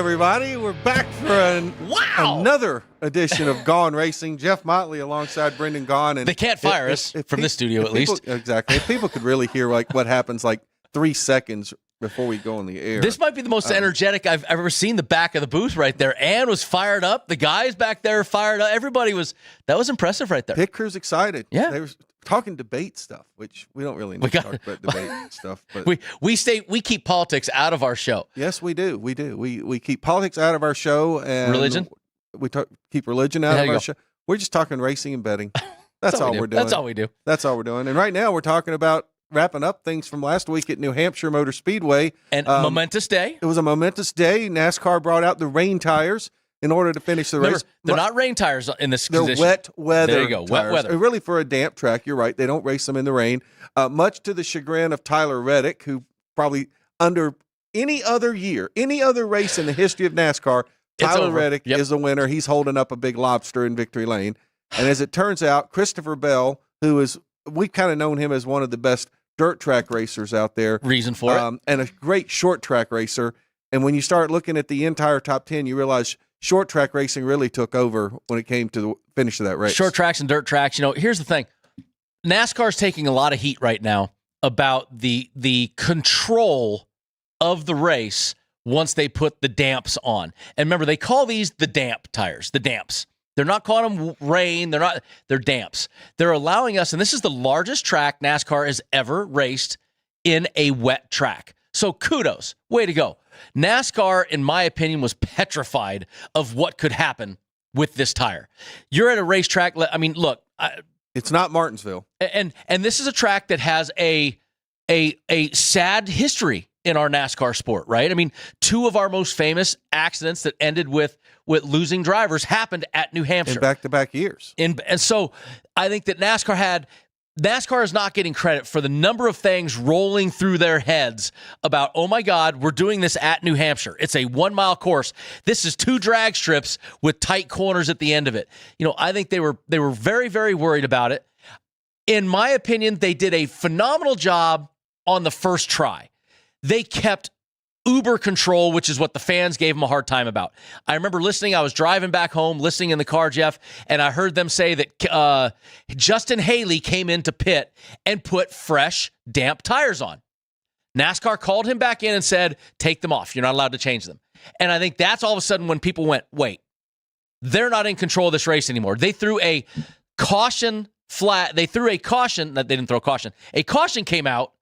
everybody. We're back for another edition of Gaughan Racing. Jeff Motley alongside Brendan Gaughan. And they can't fire us from this studio, at least. Exactly. If people could really hear what happens 3 seconds before we go on the air. This might be the most energetic I've ever seen the back of the booth right there. Ann was fired up. The guys back there fired up. That was impressive right there. Pit crew's excited. Yeah. They were talking debate stuff, which we don't really need to talk about debate stuff. But we keep politics out of our show. Yes, we do. We do. We keep politics out of our show. And religion? We keep religion out of our show. We're just talking racing and betting. That's all we're doing. That's all we do. That's all we're doing. And right now we're talking about wrapping up things from last week at New Hampshire Motor Speedway. And momentous day. It was a momentous day. NASCAR brought out the rain tires in order to finish the race. They're not rain tires in this They're condition. wet weather There you go, tires. wet weather. Really for a damp track, you're right. They don't race them in the rain. Much to the chagrin of Tyler Reddick, who probably under any other year, any other race in the history of NASCAR, Tyler Reddick is the winner. He's holding up a big lobster in victory lane. And as it turns out, Christopher Bell, we've kind of known him as one of the best dirt track racers out there. Reason for it. And a great short track racer. And when you start looking at the entire top 10, you realize short track racing really took over when it came to the finish of that race. Short tracks and dirt tracks. Here's the thing. NASCAR's taking a lot of heat right now about the control of the race once they put the damps on. And remember, they call these the damp tires, the damps. They're not calling them rain. They're damps. They're allowing us, and this is the largest track NASCAR has ever raced in a wet track. So kudos. Way to go. NASCAR, in my opinion, was petrified of what could happen with this tire. You're at a racetrack. I mean, look. It's not Martinsville. And this is a track that has a sad history in our NASCAR sport, right? I mean, two of our most famous accidents that ended with losing drivers happened at New Hampshire. In back-to-back years. And so I think that NASCAR is not getting credit for the number of things rolling through their heads about, oh my God, we're doing this at New Hampshire. It's a 1-mile course. This is 2 drag strips with tight corners at the end of it. I think they were very, very worried about it. In my opinion, they did a phenomenal job on the first try. They kept uber control, which is what the fans gave them a hard time about. I remember listening. I was driving back home, listening in the car, Jeff, and I heard them say that Justin Haley came into pit and put fresh, damp tires on. NASCAR called him back in and said, take them off. You're not allowed to change them. And I think that's all of a sudden when people went, wait, they're not in control of this race anymore. They threw a caution flat. They threw a caution. They didn't throw a caution. A caution came out,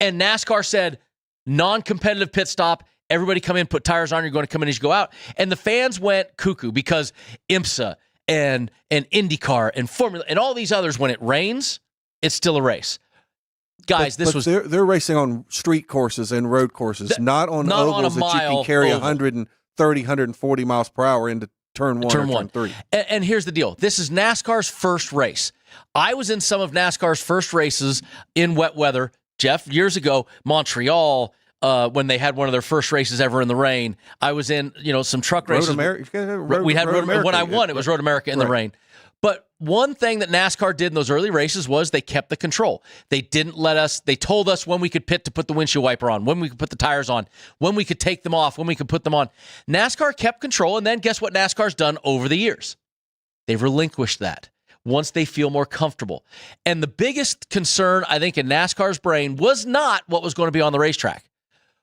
and NASCAR said, non-competitive pit stop. Everybody come in, put tires on. You're going to come in as you go out. And the fans went cuckoo because IMSA and IndyCar and Formula and all these others, when it rains, it's still a race. Guys, they're racing on street courses and road courses, not on ovals that you can carry 130, 140 miles per hour into turn 1 or turn 3. And here's the deal. This is NASCAR's first race. I was in some of NASCAR's first races in wet weather, Jeff, years ago, Montreal, when they had one of their first races ever in the rain. I was in, some truck races. We had Road America. When I won, it was Road America in the rain. But one thing that NASCAR did in those early races was they kept the control. They didn't let us, they told us when we could pit to put the windshield wiper on, when we could put the tires on, when we could take them off, when we could put them on. NASCAR kept control, and then guess what NASCAR's done over the years? They've relinquished that once they feel more comfortable. And the biggest concern, I think, in NASCAR's brain was not what was going to be on the racetrack,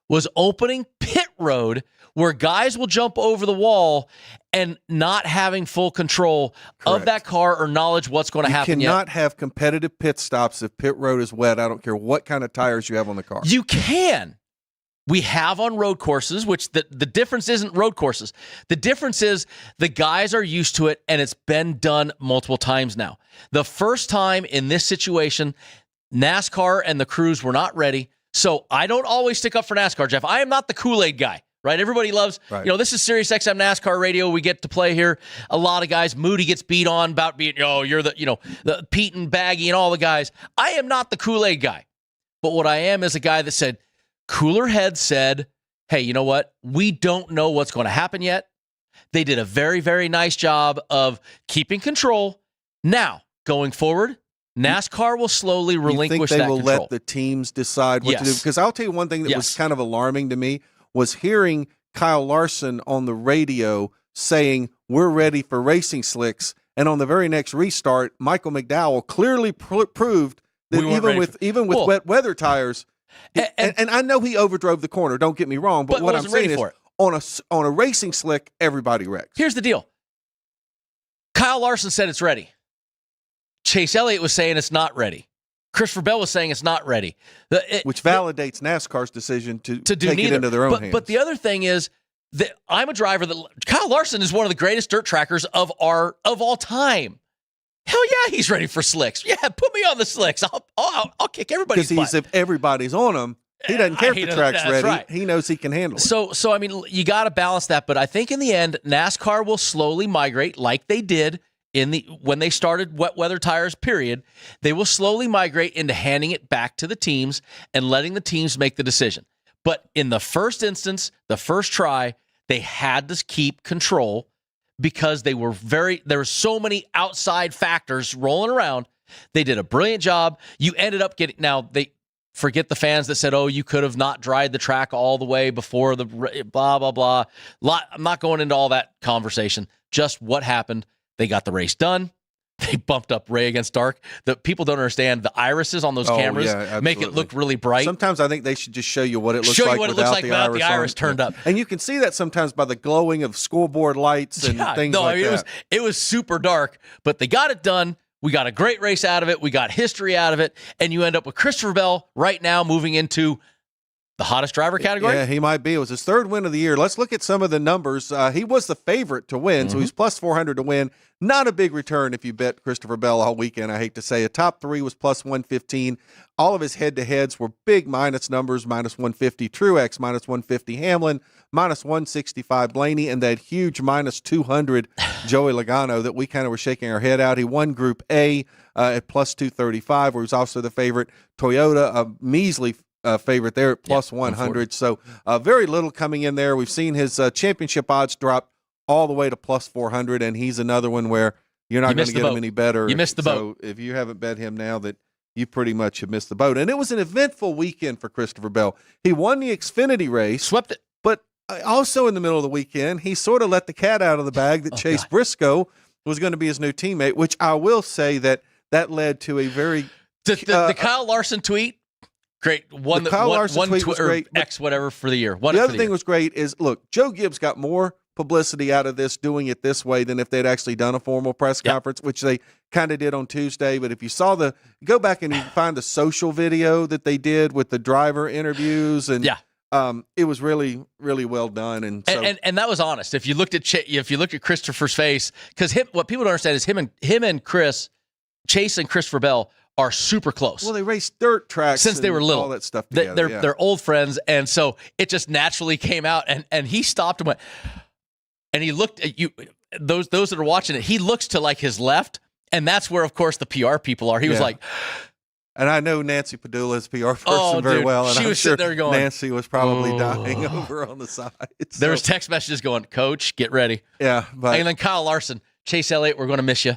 was opening pit road where guys will jump over the wall and not having full control of that car or knowledge what's going to happen yet. You cannot have competitive pit stops if pit road is wet. I don't care what kind of tires you have on the car. You can. We have on road courses, which the difference isn't road courses. The difference is the guys are used to it, and it's been done multiple times now. The first time in this situation, NASCAR and the crews were not ready. So I don't always stick up for NASCAR, Jeff. I am not the Kool-Aid guy, right? Everybody loves, this is Sirius XM NASCAR radio. We get to play here. A lot of guys, Moody gets beat on about being, you're the Pete and Baggy and all the guys. I am not the Kool-Aid guy. But what I am is a guy that said, cooler heads said, hey, you know what? We don't know what's going to happen yet. They did a very, very nice job of keeping control. Now, going forward, NASCAR will slowly relinquish that control. You think they will let the teams decide what to do? Because I'll tell you one thing that was kind of alarming to me was hearing Kyle Larson on the radio saying, "We're ready for racing slicks." And on the very next restart, Michael McDowell clearly proved that even with wet weather tires, and I know he overdrove the corner. Don't get me wrong, but what I'm saying is, on a racing slick, everybody wrecks. Here's the deal: Kyle Larson said it's ready. Chase Elliott was saying it's not ready. Christopher Bell was saying it's not ready, which validates NASCAR's decision to take neither. It into their own hands. But the other thing is that I'm a driver that Kyle Larson is one of the greatest dirt trackers of all time. Hell yeah, he's ready for slicks. Yeah, put me on the slicks. I'll kick everybody's butt. Because if everybody's on them, he doesn't care if the track's ready. Right. He knows he can handle it. So I mean, you got to balance that. But I think in the end, NASCAR will slowly migrate, like they did when they started wet weather tires, period. They will slowly migrate into handing it back to the teams and letting the teams make the decision. But in the first instance, the first try, they had to keep control because there were so many outside factors rolling around. They did a brilliant job. You ended up they forget the fans that said, "Oh, you could have not dried the track all the way before the blah, blah, blah." I'm not going into all that conversation. Just what happened. They got the race done. They bumped up Ray against dark. The people don't understand the irises on those cameras make it look really bright. Sometimes I think they should just show you what it looks like without the iris turned up. And you can see that sometimes by the glowing of scoreboard lights and things like that. It was super dark, but they got it done. We got a great race out of it. We got history out of it. And you end up with Christopher Bell right now moving into the hottest driver category? Yeah, he might be. It was his third win of the year. Let's look at some of the numbers. He was the favorite to win, so he's plus 400 to win. Not a big return if you bet Christopher Bell all weekend, I hate to say. A top three was plus 115. All of his head-to-heads were big minus numbers, minus 150 Truex, minus 150 Hamlin, minus 165 Blaney, and that huge minus 200 Joey Logano that we kind of were shaking our head out. He won Group A at plus 235, where he was also the favorite. Toyota, a measly favorite there at plus 100. So very little coming in there. We've seen his championship odds drop all the way to plus 400, and he's another one where you're not going to get him any better. You missed the boat. So if you haven't bet him now, that you pretty much have missed the boat. And it was an eventful weekend for Christopher Bell. He won the Xfinity race. Swept it. But also in the middle of the weekend, he sort of let the cat out of the bag that Chase Briscoe was going to be his new teammate, which I will say that led to a very... The Kyle Larson tweet, great. One tweet was great. X whatever for the year. The other thing was great is, look, Joe Gibbs got more publicity out of this doing it this way than if they'd actually done a formal press conference, which they kind of did on Tuesday. But if you saw go back and you find the social video that they did with the driver interviews, and it was really, really well done. And so, and that was honest. If you looked at Christopher's face, because what people don't understand is him and Chase and Christopher Bell are super close. Well, they raced dirt tracks since they were little. All that stuff together. They're old friends, and so it just naturally came out. And he stopped and went, and he looked at you. Those that are watching it, he looks to like his left, and that's where, of course, the PR people are. He was like, and I know Nancy Padula's PR person very well, and she was sitting there going, Nancy was probably dying over on the side. So. There was text messages going, "Coach, get ready." Yeah, and then Kyle Larson, Chase Elliott, we're going to miss you.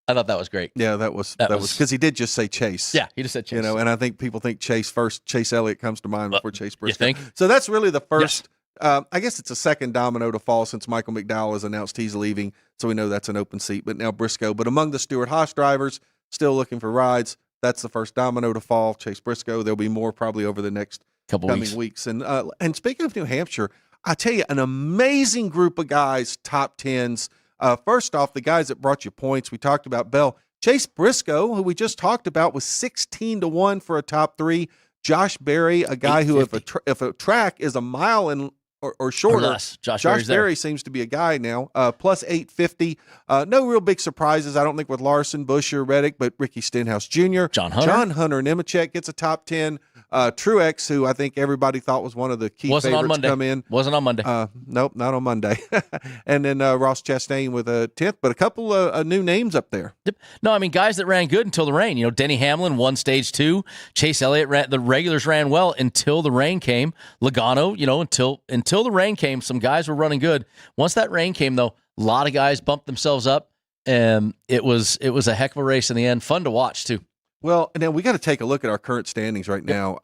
I thought that was great. Yeah, that was because he did just say Chase. Yeah, he just said Chase. And I think people think Chase first. Chase Elliott comes to mind before Chase Briscoe. You think? So that's really the first. Yes. I guess it's a second domino to fall since Michael McDowell has announced he's leaving, so we know that's an open seat. But now Briscoe. But among the Stewart-Haas drivers still looking for rides, that's the first domino to fall. Chase Briscoe. There'll be more probably over the next coming weeks. And speaking of New Hampshire, I tell you, an amazing group of guys, top tens. First off, the guys that brought you points, we talked about Bell. Chase Briscoe, who we just talked about, was 16-1 for a top three. Josh Berry, a guy who, if a track is a mile or shorter, less. Josh Berry seems to be a guy now. Plus 850. No real big surprises, I don't think, with Larson, Busher, Reddick, but Ricky Stenhouse Jr. John Hunter Nemechek gets a top 10. Truex, who I think everybody thought was one of the key favorites come in. Wasn't on Monday. Nope, not on Monday. And then Ross Chastain with a 10th, but a couple of new names up there. Yep. No, I mean, guys that ran good until the rain. Denny Hamlin won stage 2. Chase Elliott the regulars ran well until the rain came. Logano, until the rain came, some guys were running good. Once that rain came, though, a lot of guys bumped themselves up, and it was a heck of a race in the end. Fun to watch, too. Well, now we got to take a look at our current standings right now.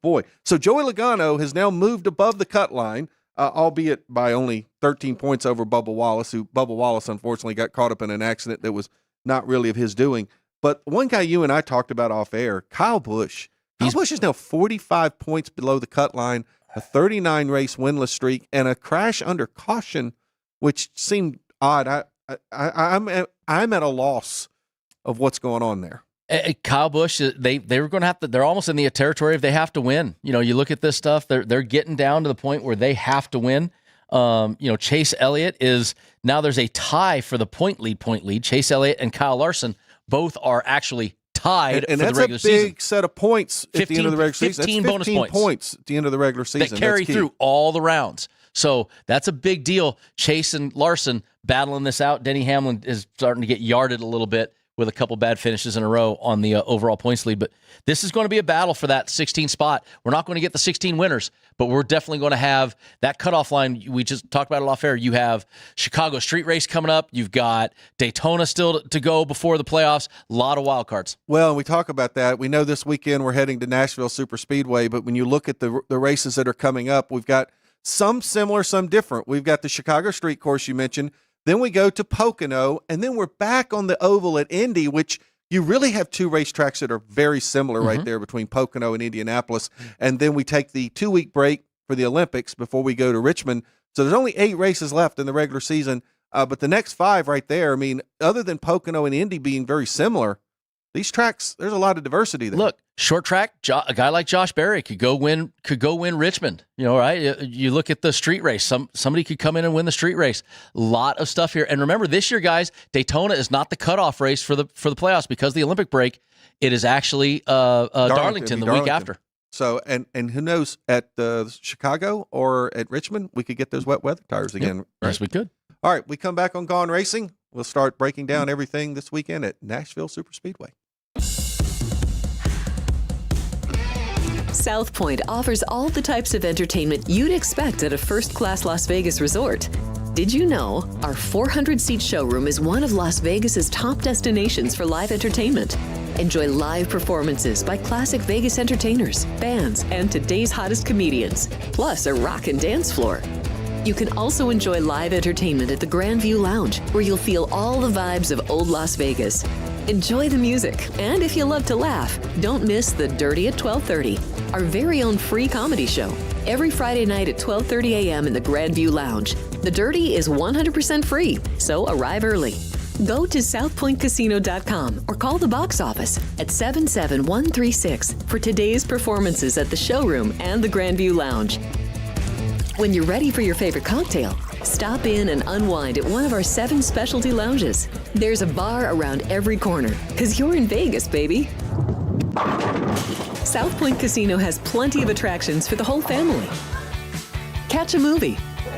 Boy. So Joey Logano has now moved above the cut line, albeit by only 13 points over Bubba Wallace, who Bubba Wallace unfortunately got caught up in an accident that was not really of his doing. But one guy you and I talked about off air, Kyle Busch. Kyle Busch is now 45 points below the cut line, a 39-race winless streak, and a crash under caution, which seemed odd. I'm at a loss of what's going on there. Kyle Busch, they were going to have to. They're almost in the territory if they have to win. You look at this stuff. They're getting down to the point where they have to win. Chase Elliott is now. There's a tie for the point lead. Chase Elliott and Kyle Larson both are actually tied and for the regular season. That's a big set of points at the end of the regular season. 15 bonus points at the end of the regular season. That carry through all the rounds. So that's a big deal. Chase and Larson battling this out. Denny Hamlin is starting to get yarded a little bit with a couple bad finishes in a row on the overall points lead. But this is going to be a battle for that 16 spot. We're not going to get the 16 winners, but we're definitely going to have that cutoff line. We just talked about it off air. You have Chicago street race coming up. You've got Daytona still to go before the playoffs. A lot of wild cards. Well, we talk about that. We know this weekend we're heading to Nashville Super Speedway, but when you look at the races that are coming up, we've got some similar, some different. We've got the Chicago street course you mentioned. Then we go to Pocono, and then we're back on the oval at Indy, which you really have two racetracks that are very similar right there between Pocono and Indianapolis. And then we take the 2-week break for the Olympics before we go to Richmond. So there's only 8 races left in the regular season. But the next 5 right there, I mean, other than Pocono and Indy being very similar, these tracks, there's a lot of diversity there. Look, short track, a guy like Josh Berry could go win Richmond. Right? You look at the street race. Somebody could come in and win the street race. A lot of stuff here. And remember, this year, guys, Daytona is not the cutoff race for the playoffs because of the Olympic break. It is actually Darlington the week after. So, and who knows, at Chicago or at Richmond, we could get those wet weather tires again. Yep. Right? Yes, we could. All right, we come back on Gaughan Racing. We'll start breaking down everything this weekend at Nashville Super Speedway. South Point offers all the types of entertainment you'd expect at a first-class Las Vegas resort. Did you know our 400-seat showroom is one of Las Vegas's top destinations for live entertainment? Enjoy live performances by classic Vegas entertainers, bands, and today's hottest comedians, plus a rockin' dance floor. You can also enjoy live entertainment at the Grand View Lounge, where you'll feel all the vibes of old Las Vegas. Enjoy the music, and if you love to laugh, don't miss The Dirty at 12:30, our very own free comedy show. Every Friday night at 12:30 a.m. in the Grand View Lounge. The Dirty is 100% free, so arrive early. Go to southpointcasino.com or call the box office at 77136 for today's performances at the showroom and the Grand View Lounge. When you're ready for your favorite cocktail, stop in and unwind at one of our 7 specialty lounges. There's a bar around every corner, because you're in Vegas, baby. South Point Casino has plenty of attractions for the whole family. Catch a movie.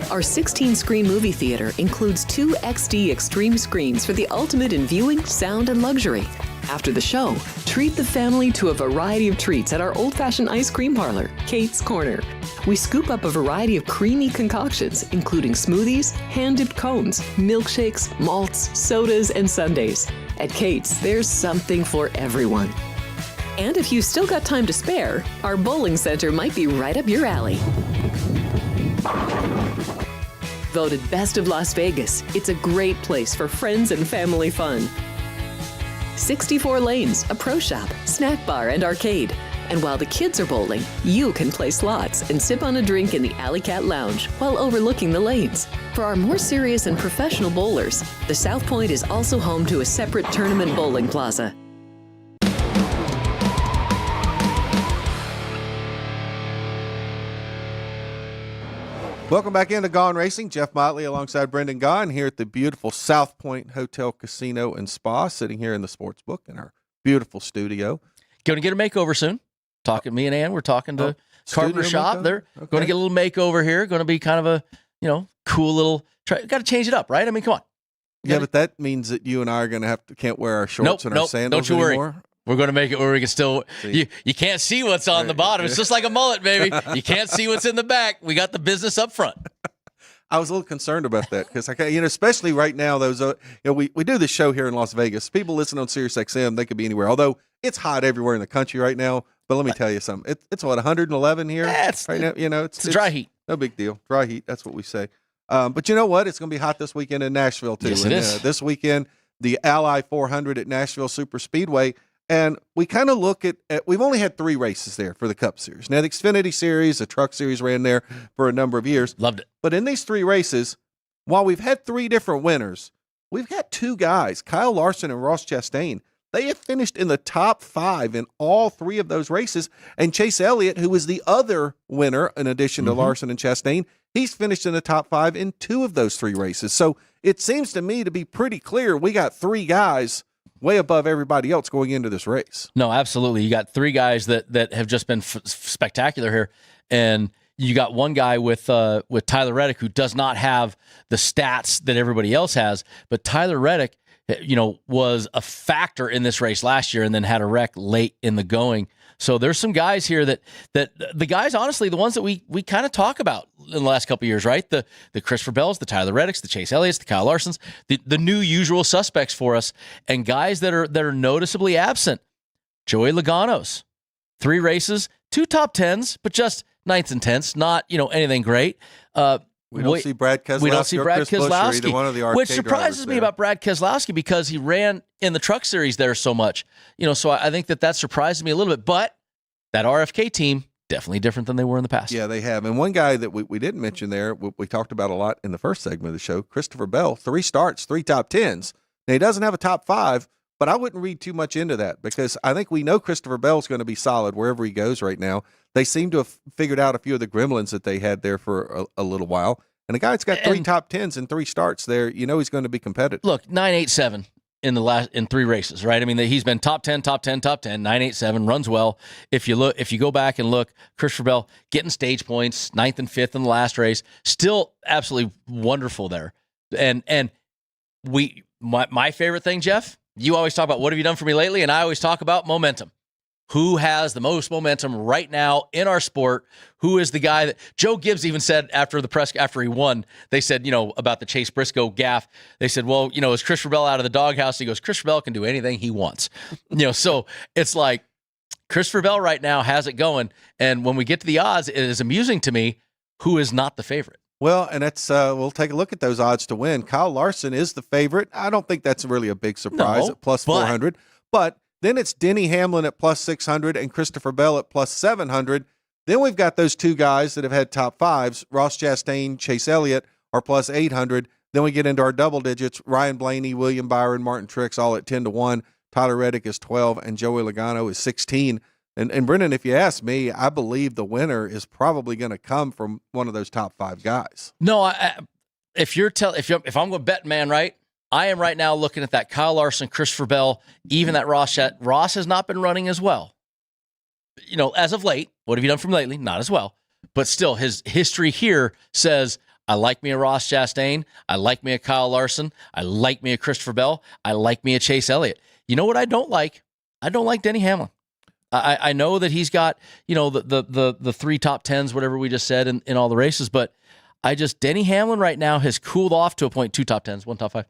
Our 16-screen movie theater includes 2 XD Extreme screens for the ultimate in viewing, sound, and luxury. After the show, treat the family to a variety of treats at our old-fashioned ice cream parlor, Kate's Corner. We scoop up a variety of creamy concoctions, including smoothies, hand-dipped cones, milkshakes, malts, sodas, and sundaes. At Kate's, there's something for everyone. And if you've still got time to spare, our bowling center might be right up your alley. Voted Best of Las Vegas, it's a great place for friends and family fun. 64 lanes, a pro shop, snack bar, and arcade. And while the kids are bowling, you can play slots and sip on a drink in the Alley Cat Lounge while overlooking the lanes. For our more serious and professional bowlers, the South Point is also home to a separate tournament bowling plaza. Welcome back into Gaughan Racing. Jeff Motley alongside Brendan Gaughan here at the beautiful South Point Hotel, Casino, and Spa, sitting here in the sports book in our beautiful studio. Going to get a makeover soon. Me and Ann, we're talking to Carpenter Shop. Makeover? They're Okay. going to get a little makeover here. Going to be kind of a, cool little, got to change it up, right? I mean, come on. Yeah, but that means that you and I are going to can't wear our shorts and our sandals don't you anymore. worry. We're going to make it where we can still, you can't see what's on the bottom. It's just like a mullet, baby. You can't see what's in the back. We got the business up front. I was a little concerned about that because especially right now, we do this show here in Las Vegas. People listen on Sirius XM, they could be anywhere. Although it's hot everywhere in the country right now. But let me tell you something. It's what 111 here right now. It's dry heat. No big deal. Dry heat. That's what we say. But you know what? It's going to be hot this weekend in Nashville too. Yes, it is. This weekend, the Ally 400 at Nashville Super Speedway. And we kind of look at we've only had 3 races there for the Cup Series. Now, the Xfinity Series, the Truck Series ran there for a number of years. Loved it. But in these 3 races, while we've had 3 different winners, we've got 2 guys, Kyle Larson and Ross Chastain. They have finished in the top 5 in all 3 of those races. And Chase Elliott, who was the other winner in addition to Larson and Chastain, he's finished in the top 5 in 2 of those 3 races. So it seems to me to be pretty clear we got 3 guys way above everybody else going into this race. No, absolutely. You got 3 guys that have just been spectacular here, and you got one guy with Tyler Reddick who does not have the stats that everybody else has, but Tyler Reddick, was a factor in this race last year and then had a wreck late in the going. So there's some guys here that the guys, honestly, the ones that we kind of talk about in the last couple of years, right? The Christopher Bells, the Tyler Reddicks, the Chase Elliott's, the Kyle Larsons, the new usual suspects for us, and guys that are noticeably absent. Joey Logano's 3 races, 2 top 10s, but just 9th and 10ths, not anything great. We don't see Brad Keselowski. We don't see Brad Keselowski, one of the which surprises me about Brad Keselowski because he ran in the Truck Series there so much. So I think that surprised me a little bit. But that RFK team, definitely different than they were in the past. Yeah, they have. And one guy that we didn't mention there, we talked about a lot in the first segment of the show, Christopher Bell, 3 starts, 3 top 10s. Now, he doesn't have a top 5, but I wouldn't read too much into that because I think we know Christopher Bell's going to be solid wherever he goes right now. They seem to have figured out a few of the gremlins that they had there for a little while. And a guy that's got 3 top 10s and 3 starts there, he's going to be competitive. Look, 987 in 3 races, right? I mean, he's been top 10, 987, runs well. If you go back and look, Christopher Bell getting stage points, 9th and 5th in the last race, still absolutely wonderful there. And my favorite thing, Jeff, you always talk about what have you done for me lately, and I always talk about momentum. Who has the most momentum right now in our sport? Who is the guy that Joe Gibbs even said after he won? They said, about the Chase Briscoe gaffe. They said, well, is Christopher Bell out of the doghouse? He goes, Christopher Bell can do anything he wants. So it's like Christopher Bell right now has it going. And when we get to the odds, it is amusing to me who is not the favorite. Well, and that's we'll take a look at those odds to win. Kyle Larson is the favorite. I don't think that's really a big surprise at plus 400, but then it's Denny Hamlin at plus 600 and Christopher Bell at plus 700. Then we've got those 2 guys that have had top 5s, Ross Chastain, Chase Elliott, are plus 800. Then we get into our double digits, Ryan Blaney, William Byron, Martin Truex, all at 10-1. Tyler Reddick is 12, and Joey Logano is 16. And Brendan, if you ask me, I believe the winner is probably going to come from one of those top 5 guys. No, if I'm going to bet, man, right? I am right now looking at that Kyle Larson, Christopher Bell, even that Ross. Ross has not been running as well. As of late, what have you done from lately? Not as well. But still, his history here says, I like me a Ross Chastain. I like me a Kyle Larson. I like me a Christopher Bell. I like me a Chase Elliott. You know what I don't like? I don't like Denny Hamlin. I know that he's got, the 3 top 10s, whatever we just said in all the races, but Denny Hamlin right now has cooled off to a point, 2 top 10s, 1 top 5.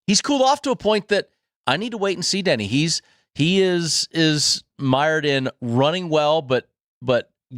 He's cooled off to a point that I need to wait and see Denny. He is mired in running well, but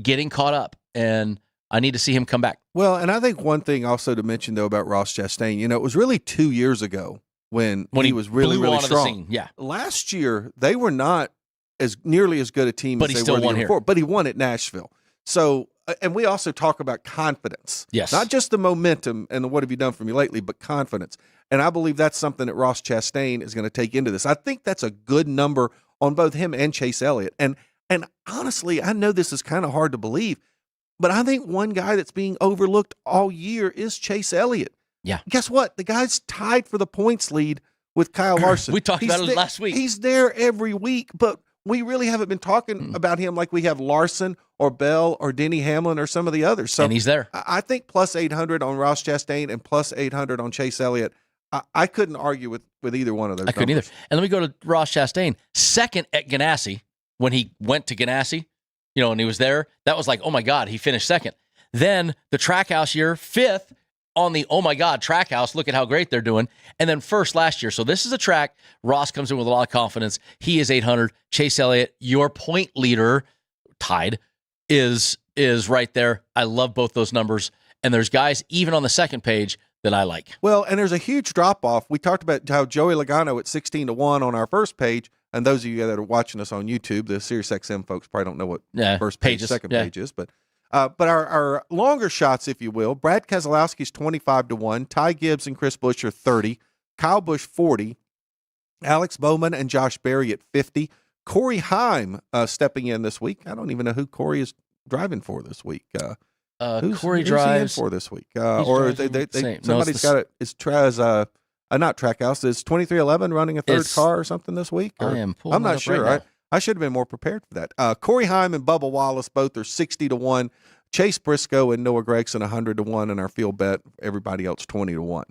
getting caught up, and I need to see him come back. Well, and I think one thing also to mention though about Ross Chastain, it was really 2 years ago when he was really, really strong. Yeah. Last year they were not as nearly as good a team as they were the year before, but he won at Nashville. So, and we also talk about confidence. Yes. Not just the momentum and the what have you done for me lately, but confidence. And I believe that's something that Ross Chastain is going to take into this. I think that's a good number on both him and Chase Elliott. And honestly, I know this is kind of hard to believe, but I think one guy that's being overlooked all year is Chase Elliott. Yeah. Guess what? The guy's tied for the points lead with Kyle Larson. We talked about it last week. He's there every week, but we really haven't been talking about him like we have Larson or Bell or Denny Hamlin or some of the others. So and he's there. I think plus 800 on Ross Chastain and plus 800 on Chase Elliott. I couldn't argue with either one of those. I couldn't either. And let me go to Ross Chastain, second at Ganassi when he went to Ganassi, and he was there. That was like, oh my God, he finished second. Then the Trackhouse year, 5th, on the, oh my God, track house, look at how great they're doing. And then first last year. So this is a track. Ross comes in with a lot of confidence. He is 800. Chase Elliott, your point leader, tied, is right there. I love both those numbers. And there's guys even on the second page that I like. Well, and there's a huge drop off. We talked about how Joey Logano at 16-1 on our first page. And those of you that are watching us on YouTube, the SiriusXM folks probably don't know what first page, second page is, but our longer shots, if you will, Brad Keselowski's 25-1, Ty Gibbs and Chris Buescher 30, Kyle Busch 40, Alex Bowman and Josh Berry at 50, Corey Heim stepping in this week. I don't even know who Corey is driving for this week. Corey drives he in for this week, or somebody's got it. It's not Trackhouse. Is 2311 running a third car or something this week? Or, I'm not sure. Right, I should have been more prepared for that. Corey Heim and Bubba Wallace both are 60-1. Chase Briscoe and Noah Gragson 100-1, and our field bet everybody else 20-1.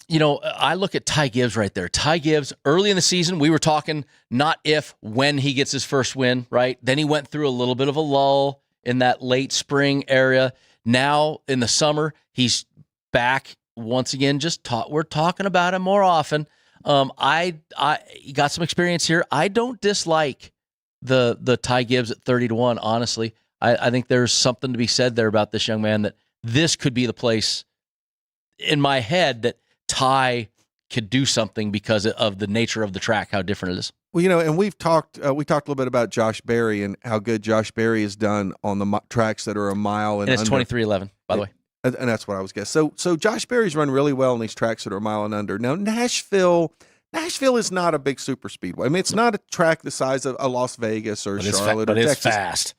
You know, I look at Ty Gibbs right there. Ty Gibbs, early in the season, we were talking not if, when he gets his first win, right? Then he went through a little bit of a lull in that late spring area. Now in the summer, he's back once again. We're talking about him more often. I got some experience here. I don't dislike the Ty Gibbs at 30-1. Honestly, I think there's something to be said there about this young man, that this could be the place in my head that Ty could do something because of the nature of the track, how different it is. Well, you know, and we talked a little bit about Josh Berry and how good Josh Berry has done on the tracks that are a mile and it's under. 23-11, by the way. And that's what I was guessing. So Josh Berry's run really well on these tracks that are a mile and under. Now, Nashville is not a big super speedway. I mean, it's not a track the size of a Las Vegas or Charlotte or Texas. It's fast.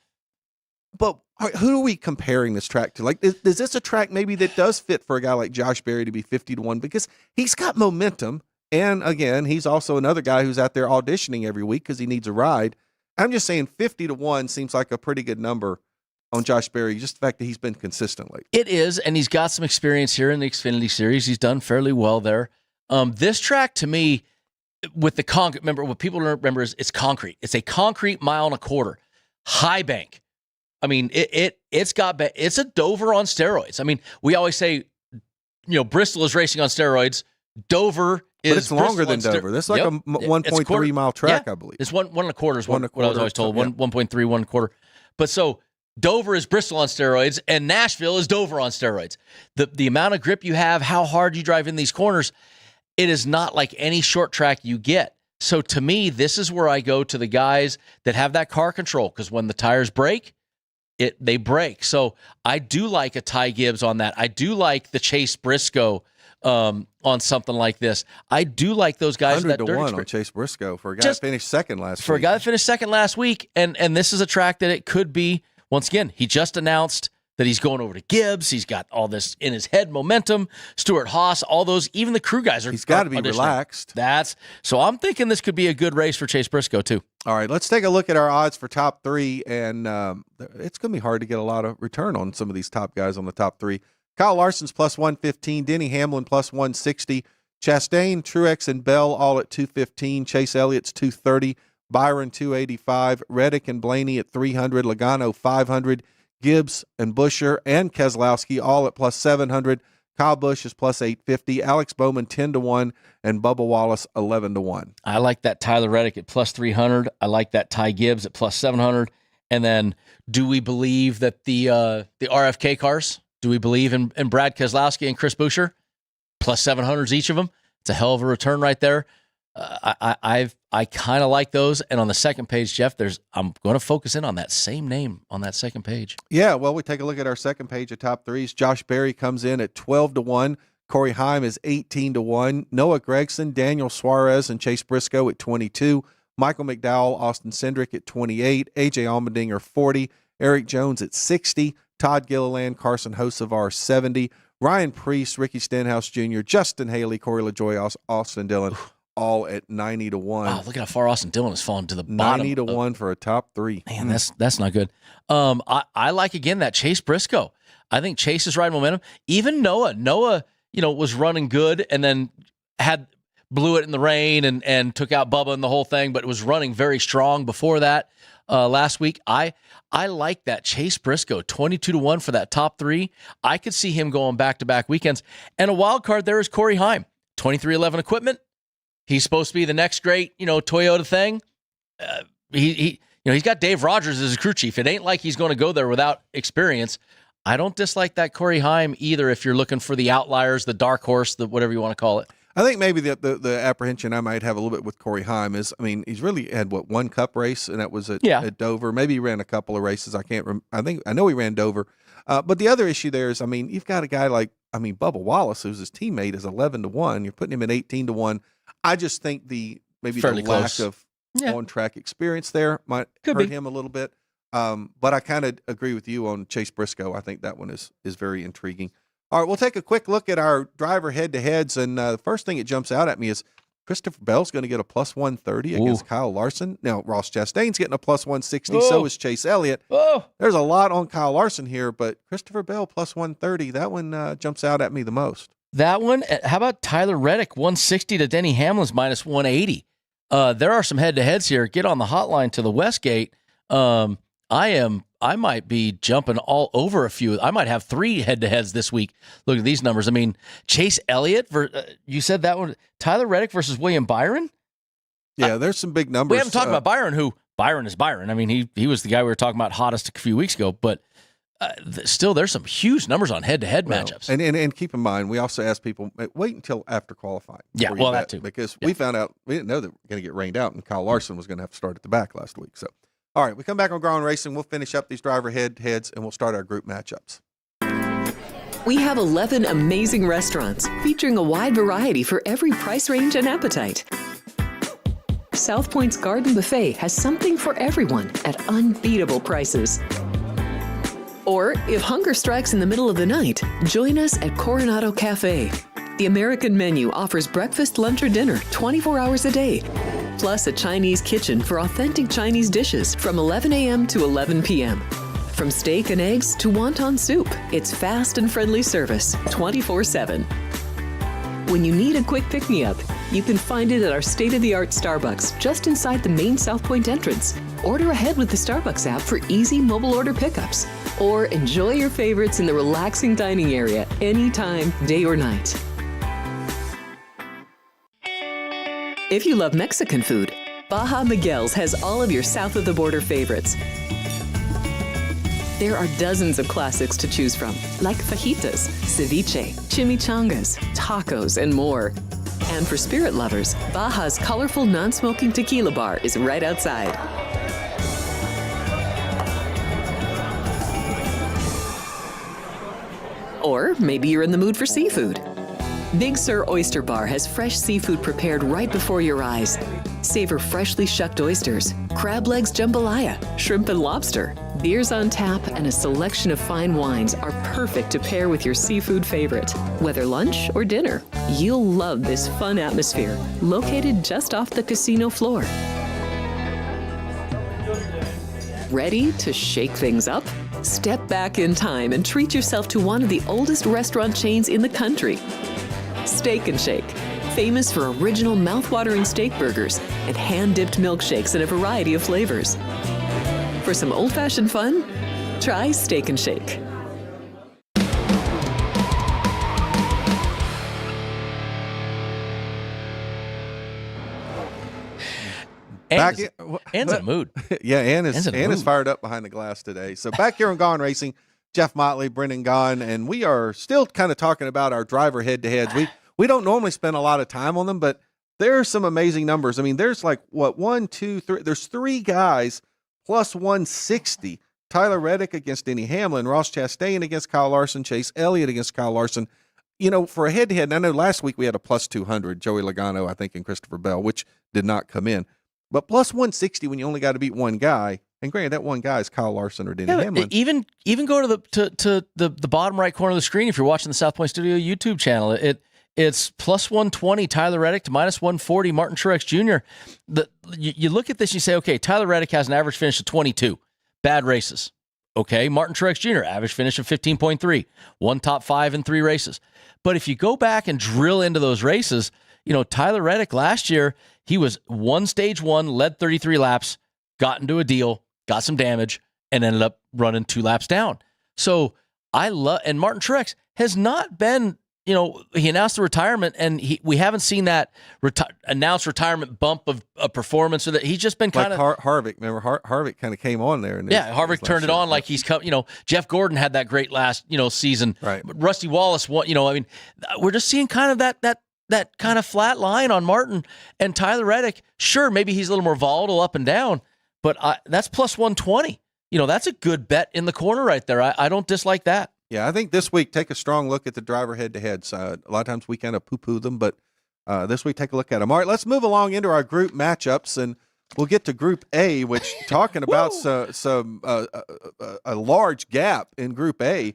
But who are we comparing this track to? Like, is this a track maybe that does fit for a guy like Josh Berry to be 50-1? Because he's got momentum. And again, he's also another guy who's out there auditioning every week because he needs a ride. I'm just saying 50-1 seems like a pretty good number on Josh Berry, just the fact that he's been consistently. It is, and he's got some experience here in the Xfinity Series. He's done fairly well there. This track, to me, with the concrete, remember, what people don't remember is it's concrete. It's a concrete mile and a quarter, high bank. I mean, it's a Dover on steroids. I mean, we always say, Bristol is racing on steroids. Dover is, but it's longer than Dover. This is like a 1.3 mile track, I believe. It's one and a quarter is what I was always told. 1.3, 1.25. But so Dover is Bristol on steroids, and Nashville is Dover on steroids. The amount of grip you have, how hard you drive in these corners, it is not like any short track you get. So to me, this is where I go to the guys that have that car control, because when the tires break, they break. So I do like a Ty Gibbs on that. I do like the Chase Briscoe on something like this. I do like those guys. 100-1 on Chase Briscoe for a guy that finished second last week. For a guy that finished second last week, and this is a track that it could be. Once again, he just announced that he's going over to Gibbs. He's got all this in his head, momentum. Stuart Haas, all those, even the crew guys are. He's got to be relaxed. So I'm thinking this could be a good race for Chase Briscoe too. All right, let's take a look at our odds for top three, and it's going to be hard to get a lot of return on some of these top guys on the top three. Kyle Larson's plus 115, Denny Hamlin plus 160, Chastain, Truex, and Bell all at 215, Chase Elliott's 230, Byron 285, Reddick and Blaney at 300, Logano 500, Gibbs and Buescher and Keselowski all at plus 700, Kyle Busch is plus 850, Alex Bowman 10-1, and Bubba Wallace 11-1. I like that Tyler Reddick at plus 300. I like that Ty Gibbs at plus 700. And then, do we believe that the RFK cars? Do we believe in Brad Keselowski and Chris Buescher? Plus 700s each of them. It's a hell of a return right there. I kind of like those. And on the second page, Jeff, I'm going to focus in on that same name on that second page. Yeah, well, we take a look at our second page of top threes. Josh Berry comes in at 12-1. Corey Heim is 18-1. Noah Gragson, Daniel Suarez, and Chase Briscoe at 22. Michael McDowell, Austin Cindric at 28. AJ Allmendinger 40. Eric Jones at 60. Todd Gilliland, Carson Hocevar 70. Ryan Preece, Ricky Stenhouse Jr., Justin Haley, Corey LaJoie, Austin Dillon, all at 90-1. Wow, look at how far Austin Dillon has fallen to the bottom. 90-1 for a top three. Man, that's not good. I like, again, that Chase Briscoe. I think Chase is riding momentum. Even Noah, was running good and then blew it in the rain and took out Bubba and the whole thing, but was running very strong before that. last week. I like that Chase Briscoe 22-1 for that top 3. I could see him going back-to-back weekends. And a wild card there is Corey Heim, 2311 equipment. He's supposed to be the next great, Toyota thing. He's got Dave Rogers as a crew chief. It ain't like he's going to go there without experience. I don't dislike that Corey Heim either if you're looking for the outliers, the dark horse, the whatever you want to call it. I think maybe the apprehension I might have a little bit with Corey Heim is, he's really had one cup race, and that was at Dover. Maybe he ran a couple of races. I know he ran Dover. But the other issue there is, you've got a guy like, Bubba Wallace, who's his teammate, is 11-1. You're putting him at 18-1. I just think Fairly the close. lack of on-track experience there might hurt him a little bit. But I kind of agree with you on Chase Briscoe. I think that one is very intriguing. All right, we'll take a quick look at our driver head-to-heads, and the first thing that jumps out at me is Christopher Bell's going to get a plus 130 against Kyle Larson. Now, Ross Chastain's getting a plus 160, so is Chase Elliott. There's a lot on Kyle Larson here, but Christopher Bell plus 130, that one jumps out at me the most. That one, how about Tyler Reddick, 160 to Denny Hamlin's minus 180? There are some head-to-heads here. Get on the hotline to the Westgate. I might be jumping all over a few. I might have 3 head-to-heads this week. Look at these numbers. Chase Elliott, you said that one. Tyler Reddick versus William Byron? Yeah, there's some big numbers. We haven't talked about Byron, who Byron is Byron. He was the guy we were talking about hottest a few weeks ago, but still there's some huge numbers on head-to-head matchups. And keep in mind, we also asked people, wait until after qualifying. Yeah, well, that too. Because we found out, we didn't know that we were going to get rained out, and Kyle Larson was going to have to start at the back last week. So, all right, we come back on Gaughan Racing. We'll finish up these driver head-to-heads, and we'll start our group matchups. We have 11 amazing restaurants featuring a wide variety for every price range and appetite. South Point's Garden Buffet has something for everyone at unbeatable prices. Or, if hunger strikes in the middle of the night, join us at Coronado Cafe. The American menu offers breakfast, lunch, or dinner 24 hours a day, plus a Chinese kitchen for authentic Chinese dishes from 11 a.m. to 11 p.m. From steak and eggs to wonton soup, it's fast and friendly service 24/7. When you need a quick pick-me-up, you can find it at our state-of-the-art Starbucks just inside the main South Point entrance. Order ahead with the Starbucks app for easy mobile order pickups. Or enjoy your favorites in the relaxing dining area anytime, day or night. If you love Mexican food, Baja Miguel's has all of your south of the border favorites. There are dozens of classics to choose from, like fajitas, ceviche, chimichangas, tacos, and more. And for spirit lovers, Baja's colorful non-smoking tequila bar is right outside. Or maybe you're in the mood for seafood. Big Sur Oyster Bar has fresh seafood prepared right before your eyes. Savor freshly shucked oysters, crab legs jambalaya, shrimp and lobster. Beers on tap and a selection of fine wines are perfect to pair with your seafood favorite. Whether lunch or dinner, you'll love this fun atmosphere, located just off the casino floor. Ready to shake things up? Step back in time and treat yourself to one of the oldest restaurant chains in the country. Steak and Shake, famous for original mouth-watering steak burgers and hand-dipped milkshakes in a variety of flavors. For some old-fashioned fun, try Steak and Shake. Ann's in a mood. Yeah, Ann is fired up behind the glass today. So back here on Gaughan Racing, Jeff Motley, Brendan Gaughan, and we are still kind of talking about our driver head-to-heads. We don't normally spend a lot of time on them, but there are some amazing numbers. There's like, 1, 2, 3. There's 3 guys plus 160. Tyler Reddick against Denny Hamlin, Ross Chastain against Kyle Larson, Chase Elliott against Kyle Larson. For a head-to-head, and I know last week we had a plus 200, Joey Logano, I think, and Christopher Bell, which did not come in. But plus 160 when you only got to beat one guy, and granted, that one guy is Kyle Larson or Denny Hamlin. Even go to the bottom right corner of the screen if you're watching the South Point Studio YouTube channel. It's plus 120 Tyler Reddick to minus 140 Martin Truex Jr. You look at this, you say, okay, Tyler Reddick has an average finish of 22. Bad races. Okay, Martin Truex Jr., average finish of 15.3. One top 5 in 3 races. But if you go back and drill into those races, Tyler Reddick last year, he was won stage 1, led 33 laps, got into a deal, got some damage, and ended up running 2 laps down. So and Martin Truex has not been, he announced the retirement, and we haven't seen that announced retirement bump of a performance. Or that he's just been kind of Harvick. Remember, Harvick kind of came on there, and Harvick turned it on like he's come. Jeff Gordon had that great last season. Right. Rusty Wallace won. We're just seeing kind of that kind of flat line on Martin and Tyler Reddick. Sure, maybe he's a little more volatile up and down, but that's plus 120. That's a good bet in the corner right there. I don't dislike that. Yeah, I think this week, take a strong look at the driver head-to-heads. A lot of times we kind of poo-poo them, but this week, take a look at them. All right, let's move along into our group matchups, and we'll get to Group A, which talking about a large gap in Group A.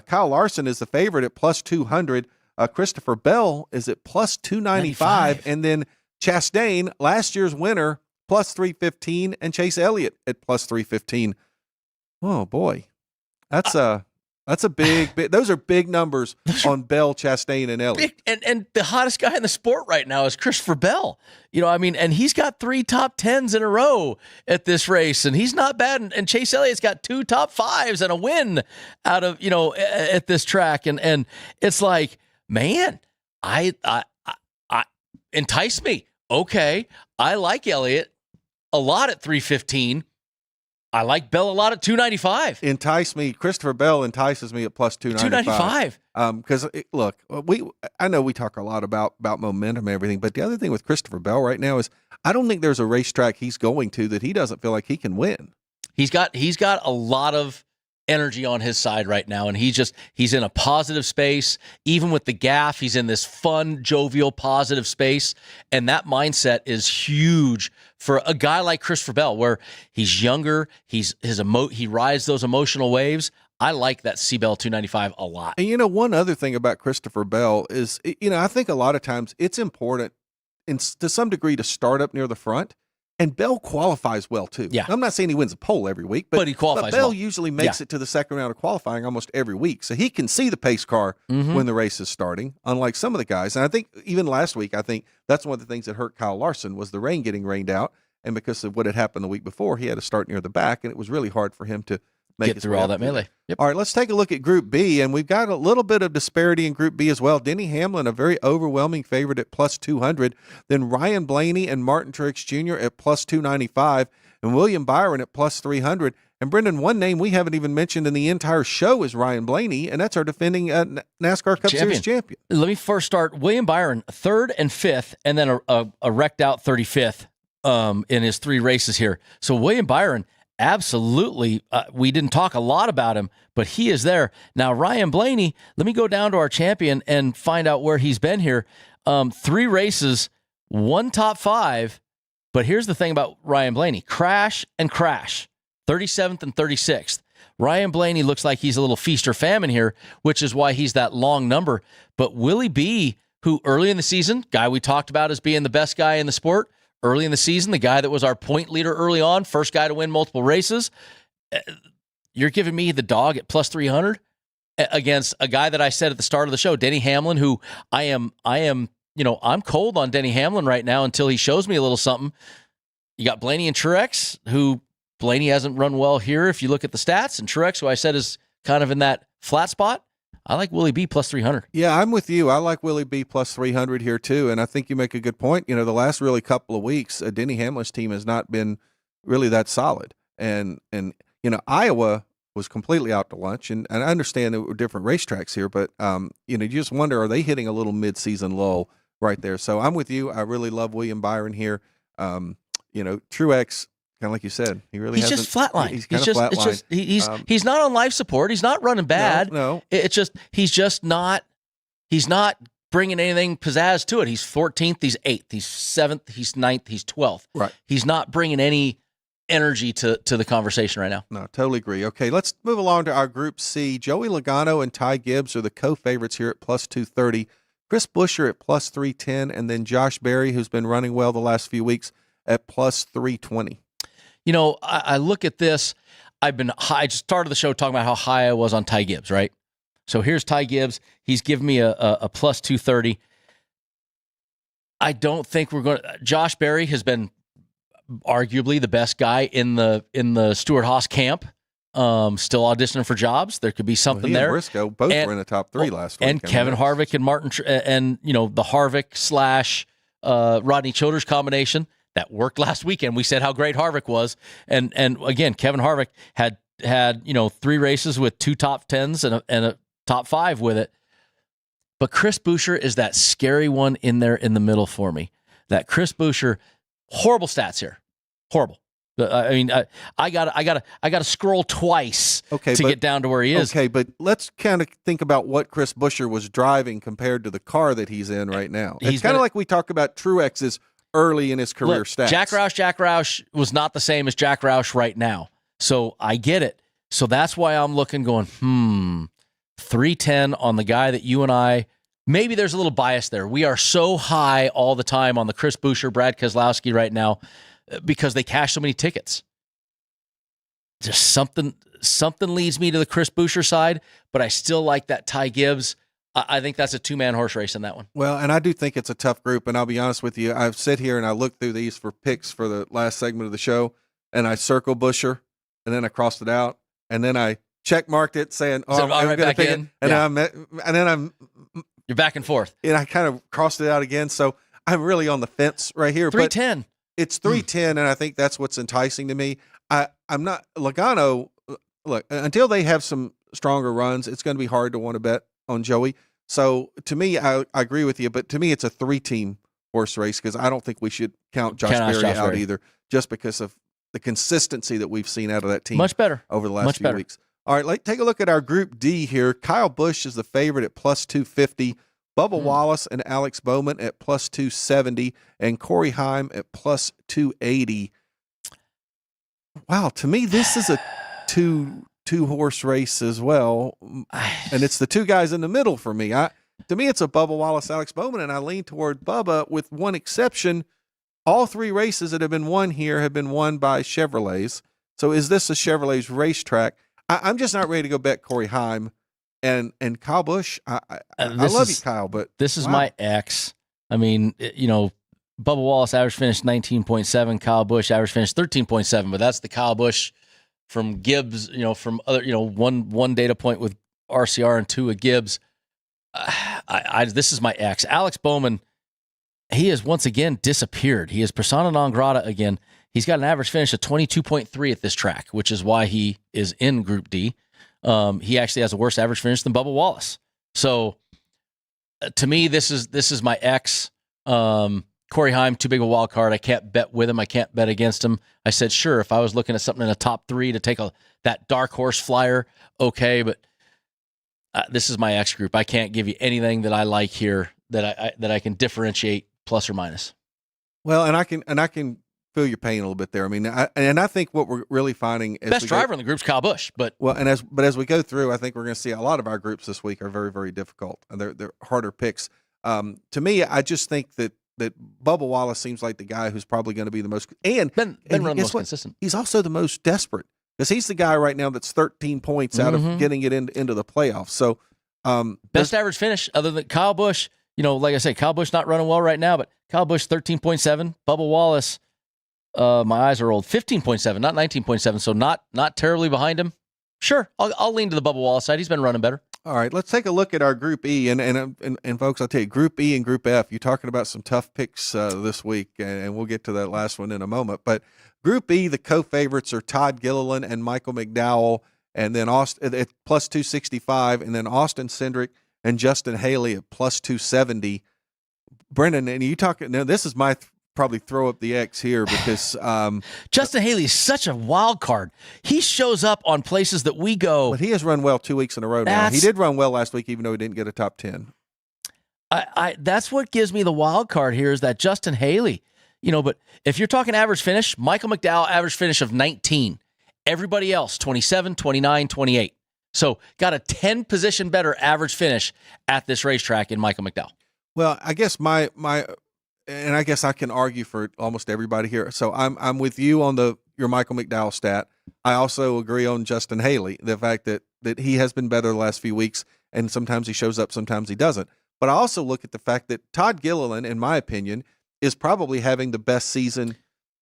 Kyle Larson is the favorite at plus 200. Christopher Bell is at plus 295, and then Chastain, last year's winner, plus 315, and Chase Elliott at plus 315. Oh boy, that's a big. Those are big numbers on Bell, Chastain, and Elliott. And the hottest guy in the sport right now is Christopher Bell. And he's got 3 top 10s in a row at this race, and he's not bad. And Chase Elliott's got 2 top 5s and a win out of at this track. And it's like, man, I entice me. Okay, I like Elliott a lot at 315. I like Bell a lot at 295. Entice me. Christopher Bell entices me at plus 295. Because look, I know we talk a lot about momentum and everything, but the other thing with Christopher Bell right now is I don't think there's a racetrack he's going to that he doesn't feel like he can win. He's got a lot of energy on his side right now, and he's in a positive space. Even with the gaff, he's in this fun, jovial, positive space, and that mindset is huge for a guy like Christopher Bell, where he's younger, he rides those emotional waves. I like that C-Bell 295 a lot. And one other thing about Christopher Bell is, I think a lot of times it's important to some degree to start up near the front. And Bell qualifies well, too. Yeah. I'm not saying he wins a pole every week, but he qualifies Bell well. usually makes it to the second round of qualifying almost every week. So he can see the pace car when the race is starting, unlike some of the guys. And I think even last week, that's one of the things that hurt Kyle Larson was the rain getting rained out. And because of what had happened the week before, he had to start near the back, and it was really hard for him to get through all that melee. Yep. All right, let's take a look at Group B, and we've got a little bit of disparity in Group B as well. Denny Hamlin, a very overwhelming favorite at plus 200. Then Ryan Blaney and Martin Truex Jr. at plus 295, and William Byron at plus 300. And Brendan, one name we haven't even mentioned in the entire show is Ryan Blaney, and that's our defending NASCAR Cup Series champion. Let me first start William Byron, 3rd and 5th, and then a wrecked out 35th in his 3 races here. So William Byron, absolutely. We didn't talk a lot about him, but he is there. Now, Ryan Blaney, let me go down to our champion and find out where he's been here. 3 races, 1 top 5. But here's the thing about Ryan Blaney. Crash and crash. 37th and 36th. Ryan Blaney looks like he's a little feast or famine here, which is why he's that long number. But Willie B., who early in the season, guy we talked about as being the best guy in the sport, early in the season, the guy that was our point leader early on, first guy to win multiple races. You're giving me the dog at plus 300 against a guy that I said at the start of the show, Denny Hamlin, who I'm cold on Denny Hamlin right now until he shows me a little something. You got Blaney and Truex, who Blaney hasn't run well here if you look at the stats, and Truex, who I said is kind of in that flat spot. I like Willie B plus 300. Yeah, I'm with you. I like Willie B plus 300 here too, and I think you make a good point. The last really couple of weeks, Denny Hamlin's team has not been really that solid, and Iowa was completely out to lunch, and I understand there were different racetracks here, but you just wonder, are they hitting a little mid-season lull right there? So I'm with you. I really love William Byron here. Truex, kind of like you said, he's just flatline. He's kind of flatline. He's not on life support. He's not running bad. No. He's not bringing anything pizzazz to it. He's 14th. He's 8th. He's 7th. He's 9th. He's 12th. Right. He's not bringing any energy to the conversation right now. No, totally agree. Okay, let's move along to our Group C. Joey Logano and Ty Gibbs are the co-favorites here at plus 230. Chris Buescher at plus 310, and then Josh Berry, who's been running well the last few weeks, at plus 320. I look at this. I've been high. I just started the show talking about how high I was on Ty Gibbs, right? So here's Ty Gibbs. He's given me a plus 230. I don't think we're going to. Josh Berry has been arguably the best guy in the Stewart-Haas camp. Still auditioning for jobs. There could be something there. And Briscoe both were in the top 3 last week. And Kevin Harvick and Martin, and the Harvick / Rodney Childers combination that worked last weekend. We said how great Harvick was, and again, Kevin Harvick had 3 races with 2 top 10s and a top 5 with it. But Chris Buescher is that scary one in there in the middle for me. That Chris Buescher, horrible stats here, horrible. I mean, I gotta scroll twice to get down to where he is. Okay, but let's kind of think about what Chris Buescher was driving compared to the car that he's in right now. It's kind of like we talk about Truex's early in his career stats. Jack Roush was not the same as Jack Roush right now. So I get it. So that's why I'm looking, going, 310 on the guy that you and I. Maybe there's a little bias there. We are so high all the time on the Chris Buescher, Brad Keselowski right now, because they cash so many tickets. Just something leads me to the Chris Buescher side, but I still like that Ty Gibbs. I think that's a 2-man horse race in that one. Well, and I do think it's a tough group, and I'll be honest with you. I've sit here and I looked through these for picks for the last segment of the show, and I circled Buescher, and then I crossed it out, and then I check marked it saying, I'm going to pick it. And then I'm you're back and forth. And I kind of crossed it out again. So I'm really on the fence right here. 310. But it's 310, and I think that's what's enticing to me. I'm not Logano. Look, until they have some stronger runs, it's going to be hard to want to bet on Joey. So to me, I agree with you, but to me, it's a 3-team horse race because I don't think we should count Josh Berry out either, just because of the consistency that we've seen out of that team. Much better over the last few weeks. All right, let's take a look at our Group D here. Kyle Busch is the favorite at plus 250. Bubba Wallace and Alex Bowman at plus 270, and Corey Heim at plus 280. Wow, to me, this is a two-horse race as well, and it's the 2 guys in the middle for me. To me, it's a Bubba Wallace, Alex Bowman, and I lean toward Bubba with one exception. All 3 races that have been won here have been won by Chevrolets. So is this a Chevrolet's racetrack? I'm just not ready to go bet Corey Heim. And Kyle Busch, I love you, Kyle, but this is my ex. I mean, Bubba Wallace average finish 19.7, Kyle Busch average finish 13.7, but that's the Kyle Busch from Gibbs, from other, one data point with RCR and 2 with Gibbs. This is my ex. Alex Bowman, he has once again disappeared. He is persona non grata again. He's got an average finish of 22.3 at this track, which is why he is in Group D. He actually has a worse average finish than Bubba Wallace. So to me, this is my ex. Corey Heim, too big a wild card. I can't bet with him. I can't bet against him. I said, sure, if I was looking at something in the top 3 to take that dark horse flyer, okay, but this is my ex group. I can't give you anything that I like here that I can differentiate plus or minus. Well, and I can feel your pain a little bit there. I mean, I think what we're really finding is best driver in the group's Kyle Busch, but as we go through, I think we're going to see a lot of our groups this week are very, very difficult, and they're harder picks. To me, I just think that Bubba Wallace seems like the guy who's probably going to be the most been running the most consistent. He's also the most desperate because he's the guy right now that's 13 points out of getting it into the playoffs. So best average finish other than Kyle Busch. Like I said, Kyle Busch not running well right now, but Kyle Busch 13.7, Bubba Wallace. My eyes are old. 15.7, not 19.7, so not terribly behind him. Sure, I'll lean to the Bubba Wallace side. He's been running better. All right, let's take a look at our Group E, and folks, I'll tell you, Group E and Group F. You're talking about some tough picks this week, and we'll get to that last one in a moment. But Group E, the co-favorites are Todd Gilliland and Michael McDowell, and then Austin at plus 265, and then Austin Cindric and Justin Haley at plus 270. Brendan, and you talking now? This is my probably throw up the X here because Justin Haley is such a wild card. He shows up on places that we go. But he has run well 2 weeks in a row now. He did run well last week, even though he didn't get a top 10. That's what gives me the wild card here is that Justin Haley. But if you're talking average finish, Michael McDowell average finish of 19. Everybody else 27, 29, 28. So got a 10 position better average finish at this racetrack in Michael McDowell. Well, I guess and I guess I can argue for almost everybody here. So I'm with you on your Michael McDowell stat. I also agree on Justin Haley, the fact that he has been better the last few weeks, and sometimes he shows up, sometimes he doesn't. But I also look at the fact that Todd Gilliland, in my opinion, is probably having the best season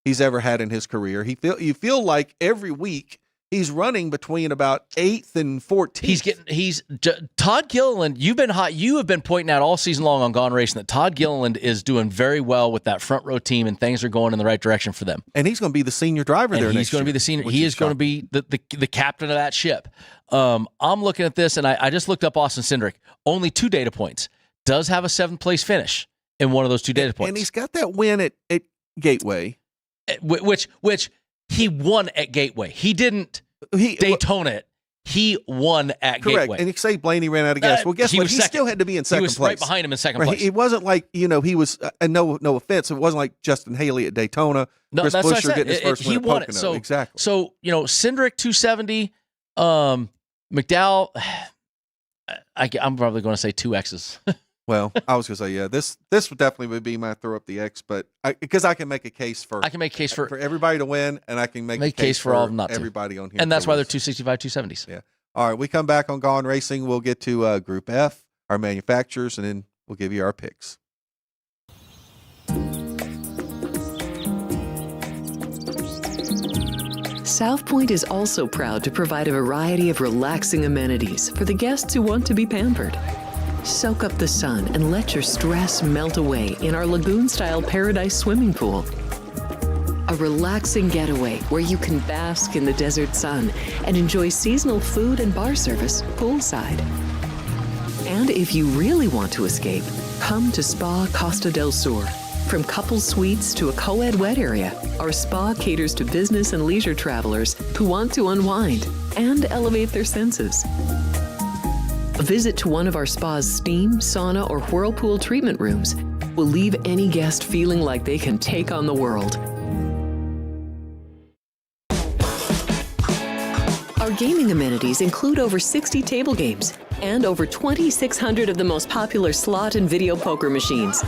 he's ever had in his career. You feel like every week he's running between about 8th and 14th. Todd Gilliland. You have been pointing out all season long on Gaughan Racing that Todd Gilliland is doing very well with that front row team, and things are going in the right direction for them. And he's going to be the senior driver there. He's going to be the senior. He is going to be the captain of that ship. I'm looking at this, and I just looked up Austin Cindric. Only 2 data points. Does have a 7th place finish in one of those 2 data points, and he's got that win at Gateway, which he won at Gateway. He didn't Daytona it. He won at Gateway. And you say Blaney ran out of gas. Well, guess what? He still had to be in second place. He was right behind him in second place. It wasn't like, he was, no offense, it wasn't like Justin Haley at Daytona. No, Chris that's Buescher what I said. getting his first win at won Pocono. it. Exactly. So, Cindric 270, McDowell, I'm probably going to say 2 X's. Well, I was going to say, yeah, this would definitely be my throw up the X, but because I can make a case for everybody to win, and I can make a case for all of them not everybody on here. And that's why they're 265, 270s. Yeah. All right, we come back on Gaughan Racing. We'll get to Group F, our manufacturers, and then we'll give you our picks. South Point is also proud to provide a variety of relaxing amenities for the guests who want to be pampered. Soak up the sun and let your stress melt away in our lagoon-style paradise swimming pool. A relaxing getaway where you can bask in the desert sun and enjoy seasonal food and bar service poolside. And if you really want to escape, come to Spa Costa del Sur. From couple suites to a co-ed wet area, our spa caters to business and leisure travelers who want to unwind and elevate their senses. A visit to one of our spa's steam, sauna, or whirlpool treatment rooms will leave any guest feeling like they can take on the world. Our gaming amenities include over 60 table games and over 2,600 of the most popular slot and video poker machines.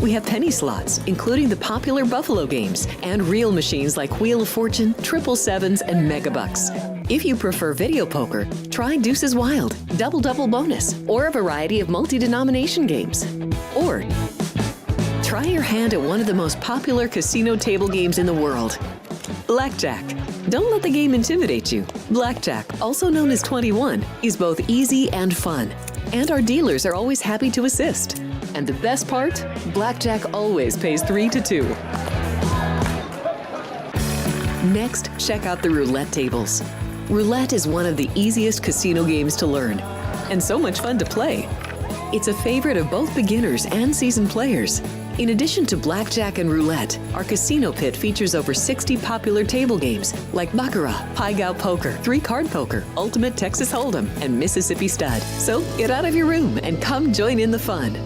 We have penny slots, including the popular Buffalo games, and real machines like Wheel of Fortune, Triple Sevens, and Megabucks. If you prefer video poker, try Deuces Wild, Double Bonus, or a variety of multi-denomination games. Or try your hand at one of the most popular casino table games in the world, Blackjack. Don't let the game intimidate you. Blackjack, also known as 21, is both easy and fun. And our dealers are always happy to assist. And the best part? Blackjack always pays 3 to 2. Next, check out the roulette tables. Roulette is one of the easiest casino games to learn, and so much fun to play. It's a favorite of both beginners and seasoned players. In addition to blackjack and roulette, our casino pit features over 60 popular table games like Baccarat, Pai Gow Poker, 3-Card Poker, Ultimate Texas Hold'em, and Mississippi Stud. So get out of your room and come join in the fun.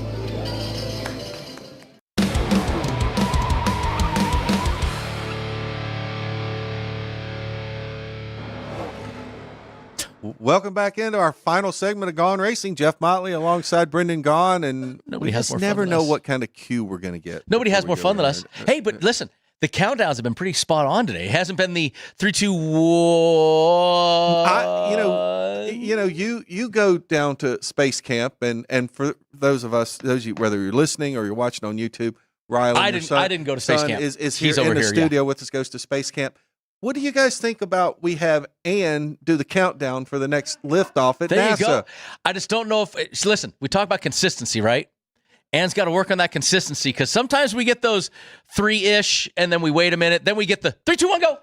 Welcome back into our final segment of Gaughan Racing. Jeff Motley alongside Brendan Gaughan, and Nobody we has just more never fun know than us. what kind of cue we're going to get. Nobody has before more we fun go than in us. there. Hey, but listen, the countdowns have been pretty spot on today. It hasn't been the 3, 2, 1. You go down to Space Camp, and for those of you, whether you're listening or you're watching on YouTube, Riley, I didn't go to Space Camp. Is here He's in over the here, studio with us. Goes to Space Camp. What do you guys think about we have Ann do the countdown for the next liftoff at There NASA? you go. I just don't know if listen, we talk about consistency, right? Ann's got to work on that consistency because sometimes we get those 3-ish and then we wait a minute, then we get the 3, 2, 1, go.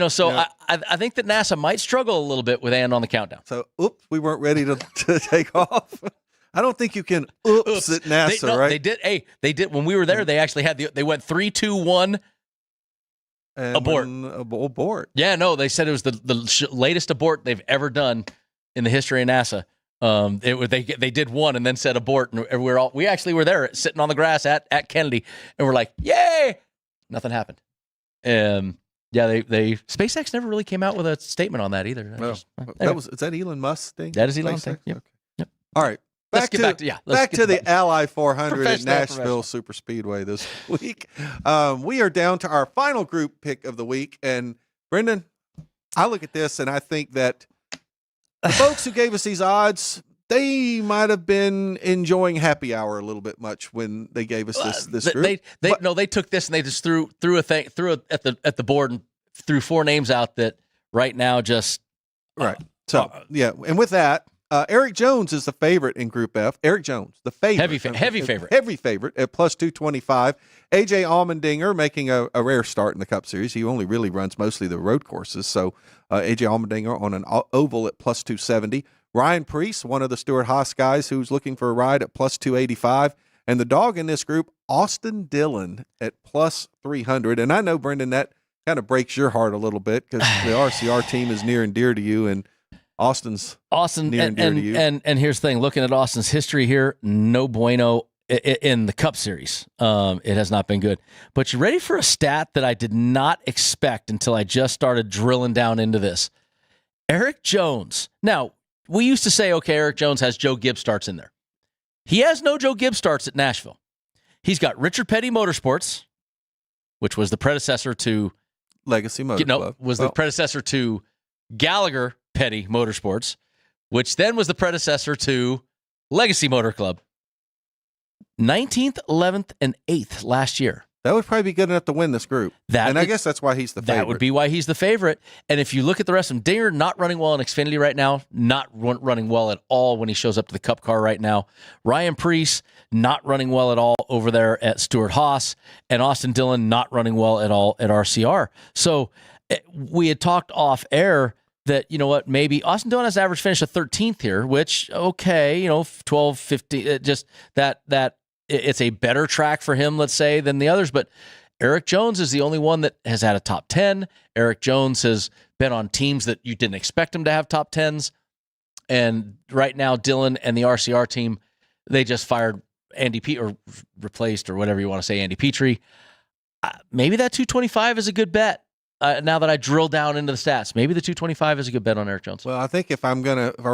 So yeah. I think that NASA might struggle a little bit with Ann on the countdown. So, oops, we weren't ready to take off. I don't think you can oops at NASA, right? They did. Hey, they did when we were there. They actually had they went 3, 2, 1. And abort. Yeah, no, they said it was the latest abort they've ever done in the history of NASA. They did one and then said abort, and we actually were there sitting on the grass at Kennedy, and we're like, yay! Nothing happened. They SpaceX never really came out with a statement on that either. Is that Elon Musk's thing? That is Elon's thing. Yep. Okay. Yep. All right. Back to the Ally 400 at Nashville Super Speedway this week. We are down to our final group pick of the week. And Brendan, I look at this and I think that the folks who gave us these odds they might have been enjoying happy hour a little bit much when they gave us this group. They took this and they just threw at the board and threw 4 names out that right now just right. So yeah, and with that, Eric Jones is the favorite in Group F. Eric Jones, the favorite, heavy favorite at plus 225. AJ Allmendinger making a rare start in the Cup Series. He only really runs mostly the road courses. So AJ Allmendinger on an oval at plus 270. Ryan Preece, one of the Stewart-Haas guys who's looking for a ride at plus 285. And the dog in this group, Austin Dillon at plus 300. And I know, Brendan, that kind of breaks your heart a little bit because the RCR team is near and dear to you, and Austin near and dear to you. And here's the thing, looking at Austin's history here, no bueno in the Cup Series. It has not been good. But you ready for a stat that I did not expect until I just started drilling down into this? Eric Jones. Now, we used to say, okay, Eric Jones has Joe Gibbs starts in there. He has no Joe Gibbs starts at Nashville. He's got Richard Petty Motorsports, which was the predecessor to Legacy Motor Club. The predecessor to Gallagher Petty Motorsports, which then was the predecessor to Legacy Motor Club. 19th, 11th, and 8th last year. That would probably be good enough to win this group. I guess that's why he's the favorite. That would be why he's the favorite. And if you look at the rest of them, Dinger not running well in Xfinity right now, not running well at all when he shows up to the Cup car right now. Ryan Preece not running well at all over there at Stewart-Haas, and Austin Dillon not running well at all at RCR. So we had talked off air that, you know what, maybe Austin Dillon has average finish of 13th here, which, okay, 12, 15, just that it's a better track for him, let's say, than the others. But Eric Jones is the only one that has had a top 10. Eric Jones has been on teams that you didn't expect him to have top 10s. And right now, Dillon and the RCR team, they just fired Andy or replaced, or whatever you want to say, Andy Petrie. Maybe that 225 is a good bet. Now that I drill down into the stats, maybe the 225 is a good bet on Eric Jones. Well, I think if we're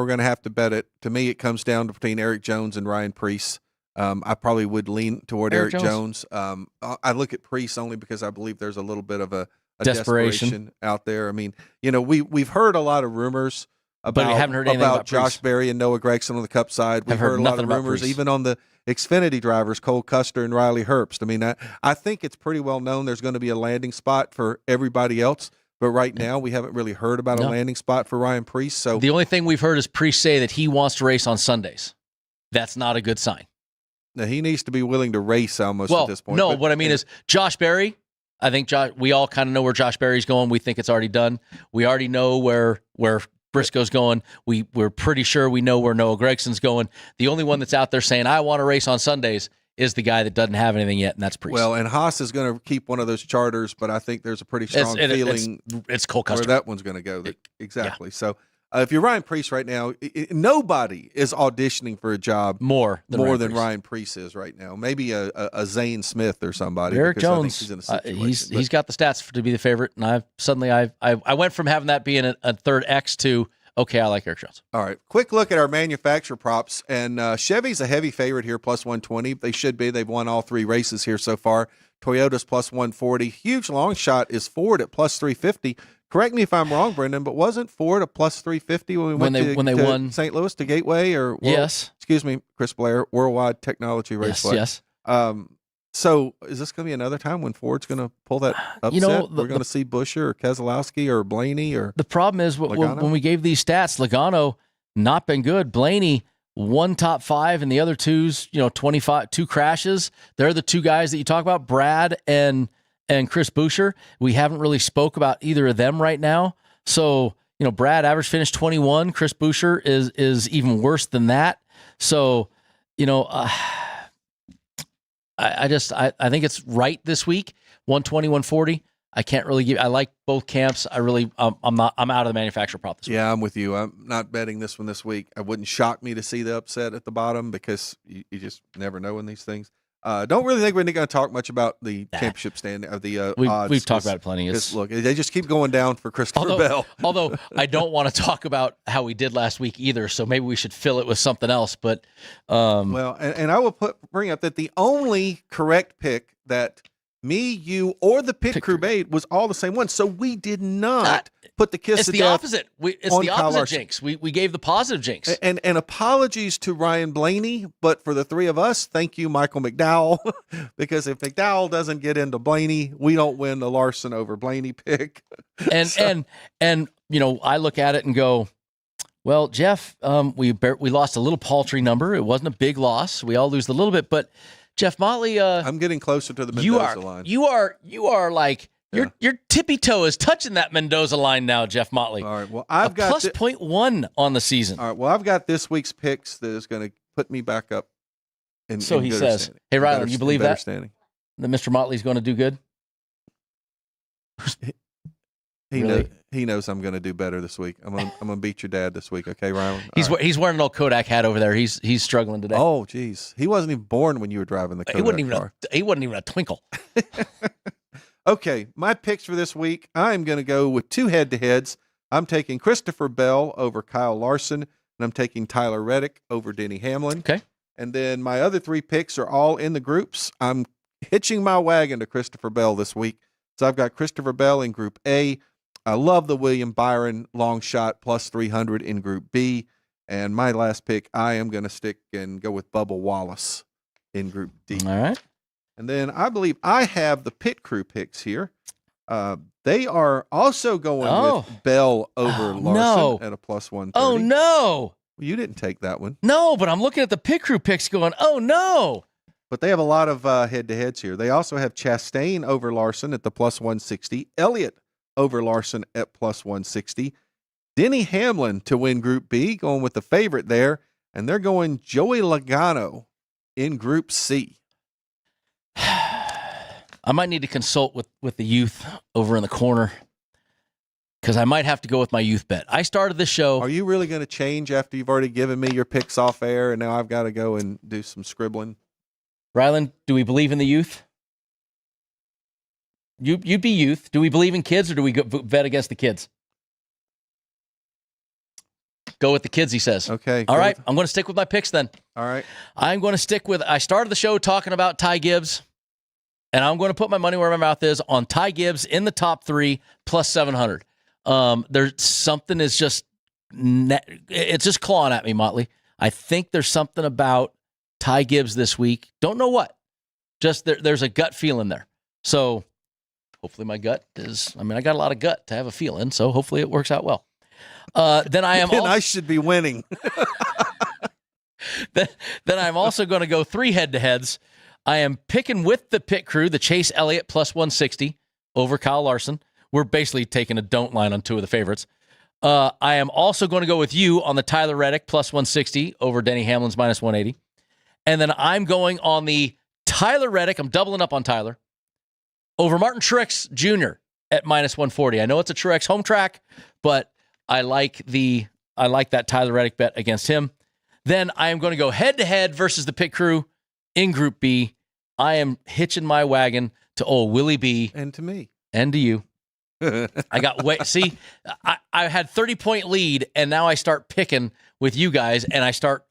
gonna have to bet it, to me, it comes down to between Eric Jones and Ryan Preece. I probably would lean toward Eric Jones. I look at Preece only because I believe there's a little bit of a desperation out there. I mean, we've heard a lot of rumors but we haven't heard anything about Josh Berry and Noah Gragson on the Cup side. We've heard a lot of rumors, even on the Xfinity drivers, Cole Custer and Riley Herbst. I mean, I think it's pretty well known there's going to be a landing spot for everybody else. But right now, we haven't really heard about a landing spot for Ryan Preece. So the only thing we've heard is Preece say that he wants to race on Sundays. That's not a good sign. Now, he needs to be willing to race almost at this point. No, what I mean is Josh Berry. I think we all kind of know where Josh Berry's going. We think it's already done. We already know where Briscoe's going. We're pretty sure we know where Noah Gregson's going. The only one that's out there saying, I want to race on Sundays is the guy that doesn't have anything yet, and that's Preece. Well, and Haas is going to keep one of those charters, but I think there's a pretty strong feeling it's Cole Custer where that one's going to go. Exactly. Yeah. So if you're Ryan Preece right now, nobody is auditioning for a job more than Ryan Preece is right now. Maybe a Zane Smith or somebody. Eric Jones, he's got the stats to be the favorite, and I went from having that being a third X to, okay, I like Eric Jones. All right, quick look at our manufacturer props, and Chevy's a heavy favorite here, plus 120. They should be. They've won all 3 races here so far. Toyota's plus 140. Huge long shot is Ford at plus 350. Correct me if I'm wrong, Brendan, but wasn't Ford a plus 350 when they won St. Louis to Gateway yes? Excuse me, Chris Blair, Worldwide Technology Raceway. Yes. So is this going to be another time when Ford's going to pull that upset? We're going to see Buescher or Keselowski or Blaney or the problem is when we gave these stats, Logano not been good. Blaney 1 top 5 and the other 2's 25 2 crashes. They're the 2 guys that you talk about, Brad and Chris Buescher. We haven't really spoke about either of them right now. So, Brad average finish 21. Chris Buescher is even worse than that. So, I think it's right this week. 120, 140. I can't really I like both camps. I'm out of the manufacturer prop this week. Yeah, I'm with you. I'm not betting this one this week. It wouldn't shock me to see the upset at the bottom because you just never know in these things. Don't really think we're going to talk much about the championship stand of the odds. We've talked about it plenty. Look, they just keep going down for Christopher Bell. Although I don't want to talk about how we did last week either, so maybe we should fill it with something else. But well, and I will bring up that the only correct pick that me, you, or the pit crew made was all the same one. So we did not put the kiss It's of the death opposite. It's the opposite jinx. We gave the positive jinx. And apologies to Ryan Blaney, but for the three of us, thank you, Michael McDowell, because if McDowell doesn't get into Blaney, we don't win the Larson over Blaney pick. And you know, I look at it and go, well, Jeff, we lost a little paltry number. It wasn't a big loss. We all lose a little bit, but Jeff Motley, I'm getting closer to the Mendoza line. You are like your tippy toe is touching that Mendoza line now, Jeff Motley. All right. Well, I've got plus 0.1 on the season. All right. Well, I've got this week's picks that is going to put me back up. So he says, standing. "Hey, Rylan, you believe that standing. that Mr. Motley's going to do good?" He knows I'm going to do better this week. I'm going to beat your dad this week. Okay, Rylan? He's wearing an old Kodak hat over there. He's struggling today. Oh, geez. He wasn't even born when you were driving the Kodak car. He wasn't even a twinkle. Okay, my picks for this week, I'm going to go with two head-to-heads. I'm taking Christopher Bell over Kyle Larson, and I'm taking Tyler Reddick over Denny Hamlin. Okay. And then my other three picks are all in the groups. I'm hitching my wagon to Christopher Bell this week. So I've got Christopher Bell in Group A. I love the William Byron long shot plus 300 in Group B. And my last pick, I am going to stick and go with Bubba Wallace in Group D. All right. And then I believe I have the pit crew picks here. They are also going with Bell over Larson at a plus 130. Oh, no. Well, you didn't take that one. No, but I'm looking at the pit crew picks going, oh, no. But they have a lot of head-to-heads here. They also have Chastain over Larson at the plus 160. Elliott over Larson at plus 160. Denny Hamlin to win Group B, going with the favorite there. And they're going Joey Logano in Group C. I might need to consult with the youth over in the corner because I might have to go with my youth bet. I started the show. Are you really going to change after you've already given me your picks off air and now I've got to go and do some scribbling? Rylan, do we believe in the youth? You'd be youth. Do we believe in kids or do we bet against the kids? Go with the kids, he says. Okay. All right. I'm going to stick with my picks then. All right. I'm going to stick with, I started the show talking about Ty Gibbs, and I'm going to put my money where my mouth is on Ty Gibbs in the top 3 plus 700. There's something is just, it's just clawing at me, Motley. I think there's something about Ty Gibbs this week. Don't know what. Just there's a gut feeling there. So hopefully my gut is, I got a lot of gut to have a feeling, so hopefully it works out well. Then I am. Then I should be winning. then I'm also going to go 3 head-to-heads. I am picking with the pit crew, the Chase Elliott plus 160 over Kyle Larson. We're basically taking a don't line on 2 of the favorites. I am also going to go with you on the Tyler Reddick plus 160 over Denny Hamlin's minus 180. And then I'm going on the Tyler Reddick. I'm doubling up on Tyler over Martin Truex Jr. at minus 140. I know it's a Truex home track, but I like that Tyler Reddick bet against him. Then I am going to go head-to-head versus the pit crew in Group B. I am hitching my wagon to old Willie B. And to me. And to you. I got I had 30-point lead, and now I start picking with you guys, and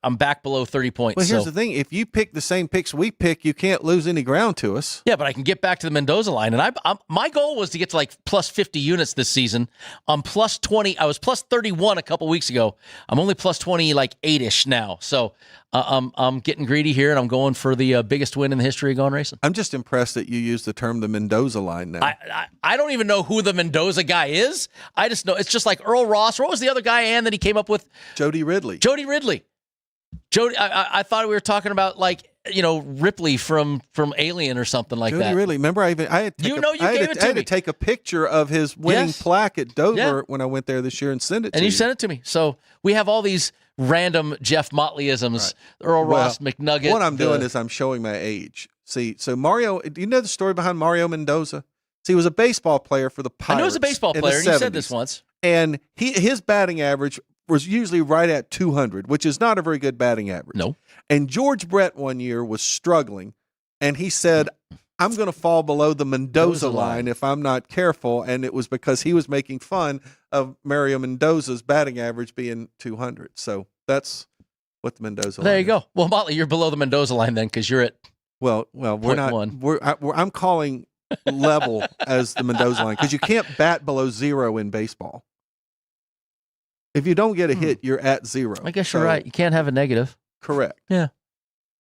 I'm back below 30 points. Well, here's the thing. If you pick the same picks we pick, you can't lose any ground to us. Yeah, but I can get back to the Mendoza line. And my goal was to get to like plus 50 units this season. I'm plus 20. I was plus 31 a couple weeks ago. I'm only plus 20, like 8-ish now. So I'm getting greedy here, and I'm going for the biggest win in the history of Gaughan Racing. I'm just impressed that you used the term the Mendoza line now. I don't even know who the Mendoza guy is. I just know it's just like Earl Ross. What was the other guy, Ann, that he came up with? Jody Ridley. Jody, I thought we were talking about Ripley from Alien or something like that. Jody Ridley. Remember, I had to take a picture of his winning plaque at Dover when I went there this year and send it to you. And you sent it to me. So we have all these random Jeff Motley-isms, right. Earl Ross, McNugget. What I'm doing is I'm showing my age. See, so Mario, do you know the story behind Mario Mendoza? See, he was a baseball player for the Pirates. I know he was a baseball player, and you said this once. And his batting average was usually right at 200, which is not a very good batting average. No. And George Brett one year was struggling, and he said, I'm going to fall below the Mendoza line if I'm not careful. And it was because he was making fun of Mario Mendoza's batting average being 200. So that's what the Mendoza line is. There you go. Well, Motley, you're below the Mendoza line then because you're at Well, we're not. I'm calling level as the Mendoza line because you can't bat below 0 in baseball. If you don't get a hit, you're at 0. I guess you're right. You can't have a negative. Correct. Yeah.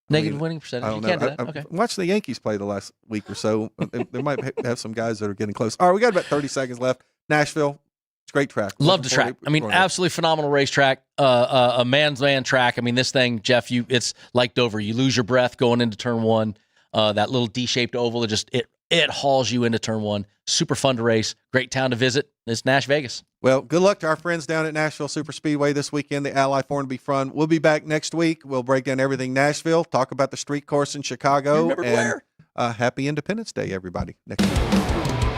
Negative winning percentage. You can't do that. Okay. Watch the Yankees play the last week or so. They might have some guys that are getting close. All right, we got about 30 seconds left. Nashville, it's a great track. Love the track. I mean, absolutely phenomenal racetrack. A man's man track. I mean, this thing, Jeff, it's like Dover. You lose your breath going into turn 1. That little D-shaped oval, it hauls you into turn 1. Super fun to race. Great town to visit. It's Nash Vegas. Well, good luck to our friends down at Nashville Super Speedway this weekend. The Ally 4 will be fun. We'll be back next week. We'll break down everything Nashville, talk about the street course in Chicago. Happy Independence Day, everybody. Next week.